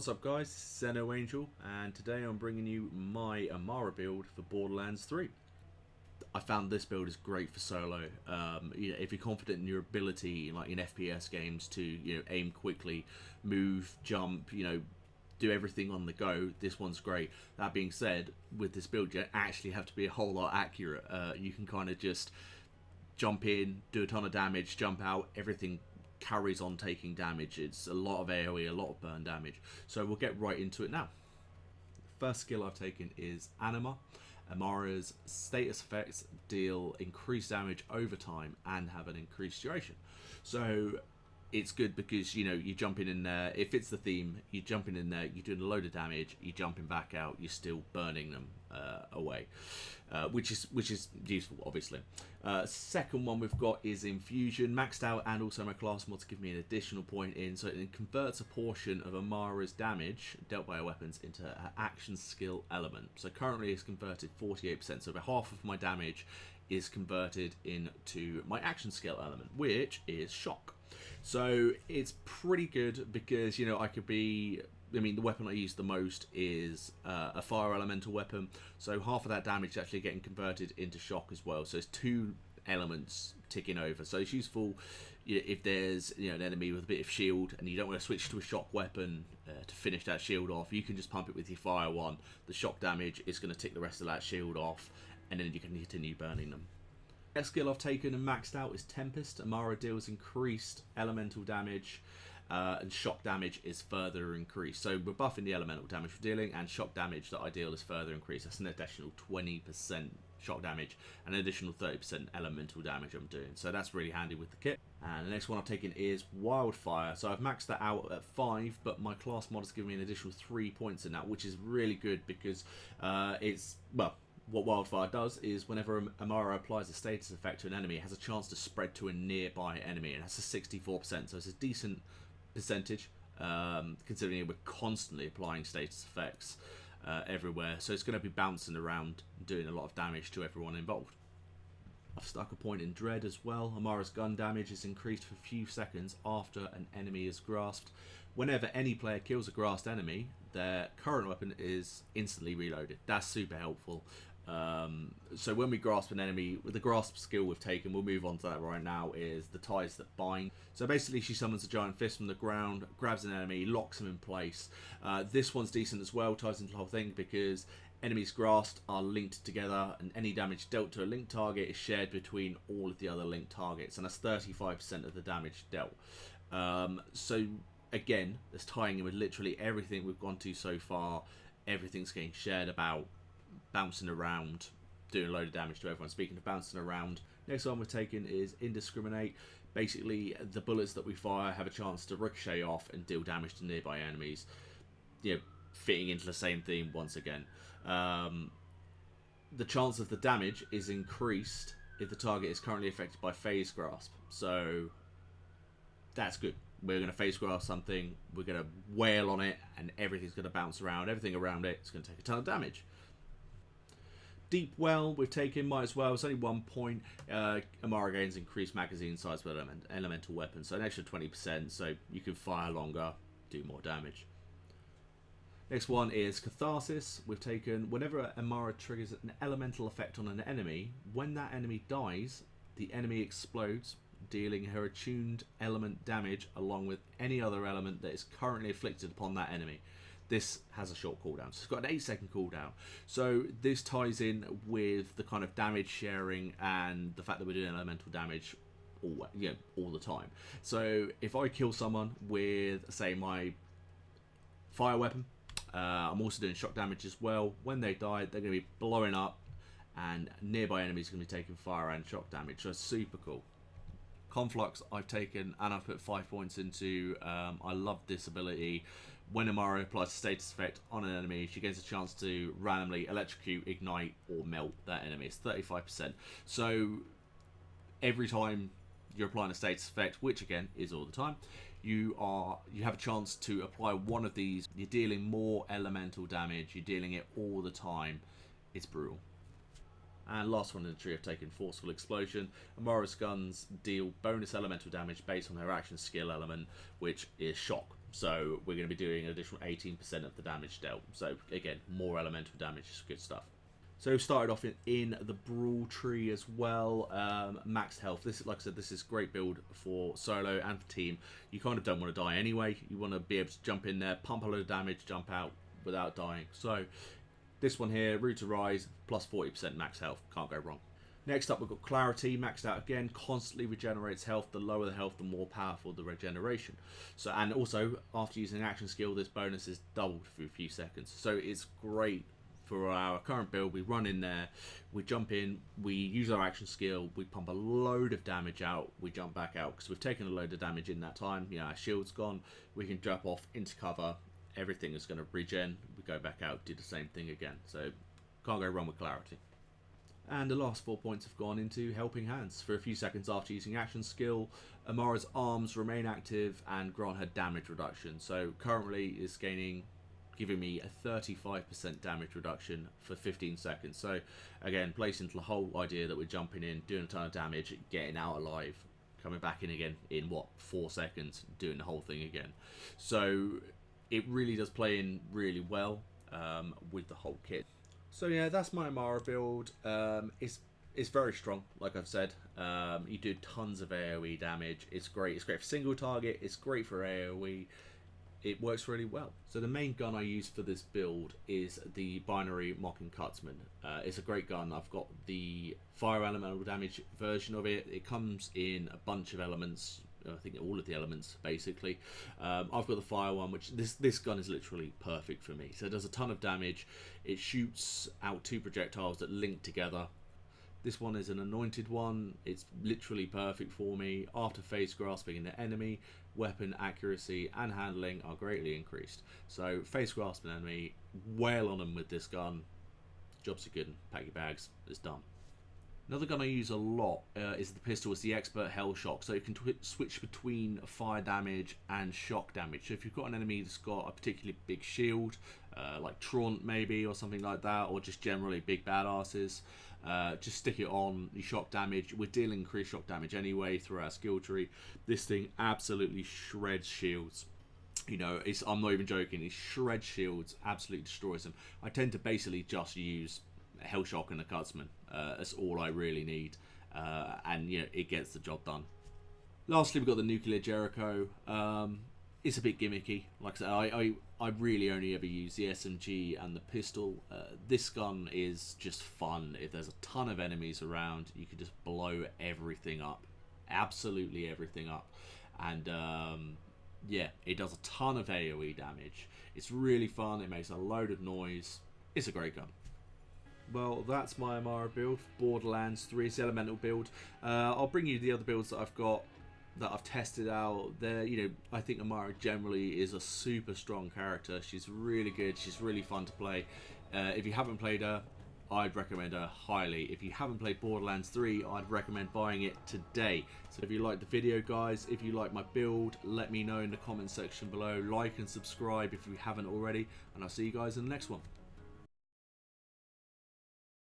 What's up guys, this is Zeno Angel, and today I'm bringing you my Amara build for Borderlands 3. I found this build is great for solo. If you're confident in your ability, like in FPS games, to aim quickly, move, jump, do everything on the go, this one's great. That being said, with this build you don't actually have to be a whole lot accurate. You can kind of just jump in, do a ton of damage, jump out, everything carries on taking damage. It's a lot of AoE, a lot of burn damage. So we'll get right into it now. First skill I've taken is Anima. Amara's status effects deal increased damage over time and have an increased duration. So it's good because you jumping in there, it fits the theme. You're jumping in there, you're doing a load of damage, you're jumping back out, you're still burning them away, which is useful, obviously. Second one we've got is Infusion, maxed out, and also my class mods give me an additional point in, so it converts a portion of Amara's damage dealt by her weapons into an action skill element. So currently it's converted 48%, so about half of my damage is converted into my action skill element, which is shock. So it's pretty good because I could be, the weapon I use the most is a fire elemental weapon, so half of that damage is actually getting converted into shock as well. So it's two elements ticking over, so it's useful if there's an enemy with a bit of shield and you don't want to switch to a shock weapon to finish that shield off. You can just pump it with your fire one. The shock damage is going to tick the rest of that shield off, and then you can continue burning them. Next skill I've taken and maxed out is Tempest. Amara deals increased elemental damage, and shock damage is further increased. So we're buffing the elemental damage we're dealing, and shock damage that I deal is further increased. That's an additional 20% shock damage and an additional 30% elemental damage I'm doing. So that's really handy with the kit. And the next one I've taken is Wildfire. So I've maxed that out at 5, but my class mod has given me an additional 3 points in that, which is really good because what Wildfire does is whenever Amara applies a status effect to an enemy, it has a chance to spread to a nearby enemy, and that's a 64%, so it's a decent percentage, considering we're constantly applying status effects everywhere, so it's going to be bouncing around, doing a lot of damage to everyone involved. I've stuck a point in Dread as well. Amara's gun damage is increased for a few seconds after an enemy is grasped. Whenever any player kills a grasped enemy, their current weapon is instantly reloaded. That's super helpful. So when we grasp an enemy, with the grasp skill we've taken, we'll move on to that right now, is the ties that bind. So basically she summons a giant fist from the ground, grabs an enemy, locks him in place. This one's decent as well, ties into the whole thing, because enemies grasped are linked together, and any damage dealt to a linked target is shared between all of the other linked targets, and that's 35% of the damage dealt. So again, that's tying in with literally everything we've gone to so far. Everything's getting shared about, bouncing around, doing a load of damage to everyone. Speaking of bouncing around, next one we've taken is Indiscriminate. Basically, the bullets that we fire have a chance to ricochet off and deal damage to nearby enemies. Fitting into the same theme once again. The chance of the damage is increased if the target is currently affected by phase grasp. So that's good. We're going to phase grasp something, we're going to wail on it, and everything's going to bounce around. Everything around it is going to take a ton of damage. Deep Well we've taken, might as well, it's only 1 point. Amara gains increased magazine size with elemental weapons, so an extra 20%, so you can fire longer, do more damage. Next one is Catharsis. We've taken, whenever Amara triggers an elemental effect on an enemy, when that enemy dies, the enemy explodes, dealing her attuned element damage along with any other element that is currently afflicted upon that enemy. This has a short cooldown, so it's got an 8-second cooldown. So this ties in with the kind of damage sharing and the fact that we're doing elemental damage all the time. So if I kill someone with, say, my fire weapon, I'm also doing shock damage as well. When they die, they're going to be blowing up, and nearby enemies are going to be taking fire and shock damage. So it's super cool. Conflux I've taken and I've put 5 points into. I love this ability. When Amara applies a status effect on an enemy, she gains a chance to randomly electrocute, ignite, or melt that enemy. It's 35%. So every time you're applying a status effect, which again is all the time, you have a chance to apply one of these. You're dealing more elemental damage, you're dealing it all the time. It's brutal. And last one in the tree, I've taken Forceful Explosion. Amara's guns deal bonus elemental damage based on her action skill element, which is shock. So we're going to be doing an additional 18% of the damage dealt. So again, more elemental damage is good stuff. So we've started off in the Brawl tree as well. Maxed health. This is, like I said, this is great build for solo and for team. You kind of don't want to die anyway. You want to be able to jump in there, pump a load of damage, jump out without dying. So this one here, Root to Rise, plus 40% max health. Can't go wrong. Next up, we've got Clarity, maxed out again, constantly regenerates health. The lower the health, the more powerful the regeneration. So, and also, after using an action skill, this bonus is doubled for a few seconds. So it's great for our current build. We run in there, we jump in, we use our action skill, we pump a load of damage out, we jump back out, because we've taken a load of damage in that time. You know, our shield's gone, we can drop off into cover, everything is going to regen, we go back out, do the same thing again. So, can't go wrong with Clarity. And the last 4 points have gone into Helping Hands. For a few seconds after using action skill, Amara's arms remain active and grant her damage reduction. So currently is giving me a 35% damage reduction for 15 seconds. So again, plays into the whole idea that we're jumping in, doing a ton of damage, getting out alive, coming back in again in what, 4 seconds, doing the whole thing again. So it really does play in really well with the whole kit. So yeah, that's my Amara build. It's very strong, like I've said. You do tons of AoE damage. It's great. It's great for single target. It's great for AoE. It works really well. So the main gun I use for this build is the Binary Mocking Cutsman. It's a great gun. I've got the fire elemental damage version of it. It comes in a bunch of elements. I think all of the elements basically. I've got the fire one, which this gun is literally perfect for me. So it does a ton of damage. It shoots out 2 projectiles that link together. This one is an anointed one. It's literally perfect for me. After face grasping an enemy, weapon accuracy and handling are greatly increased. So face grasping an enemy, wail on them with this gun. Jobs are good. Pack your bags. It's done. Another gun I use a lot is the pistol. It's the Expert Hell Shock, so you can switch between fire damage and shock damage. So if you've got an enemy that's got a particularly big shield, like Traunt maybe, or something like that, or just generally big badasses, just stick it on the shock damage. We're dealing increased shock damage anyway through our skill tree. This thing absolutely shreds shields. You know, I'm not even joking. It shreds shields, absolutely destroys them. I tend to basically just use Hell Shock and a Cutsman. That's all I really need, and you know, it gets the job done. Lastly, we've got the Nuclear Jericho. It's a bit gimmicky. Like I said, I really only ever use the SMG and the pistol. This gun is just fun. If there's a ton of enemies around, you can just blow everything up, absolutely everything up, and yeah, it does a ton of AoE damage. It's really fun. It makes a load of noise. It's a great gun. Well, that's my Amara build for Borderlands 3. It's the elemental build. I'll bring you the other builds that I've got, that I've tested out. There, you know, I think Amara generally is a super strong character. She's really good. She's really fun to play. If you haven't played her, I'd recommend her highly. If you haven't played Borderlands 3, I'd recommend buying it today. So if you like the video, guys, if you like my build, let me know in the comment section below. Like and subscribe if you haven't already, and I'll see you guys in the next one.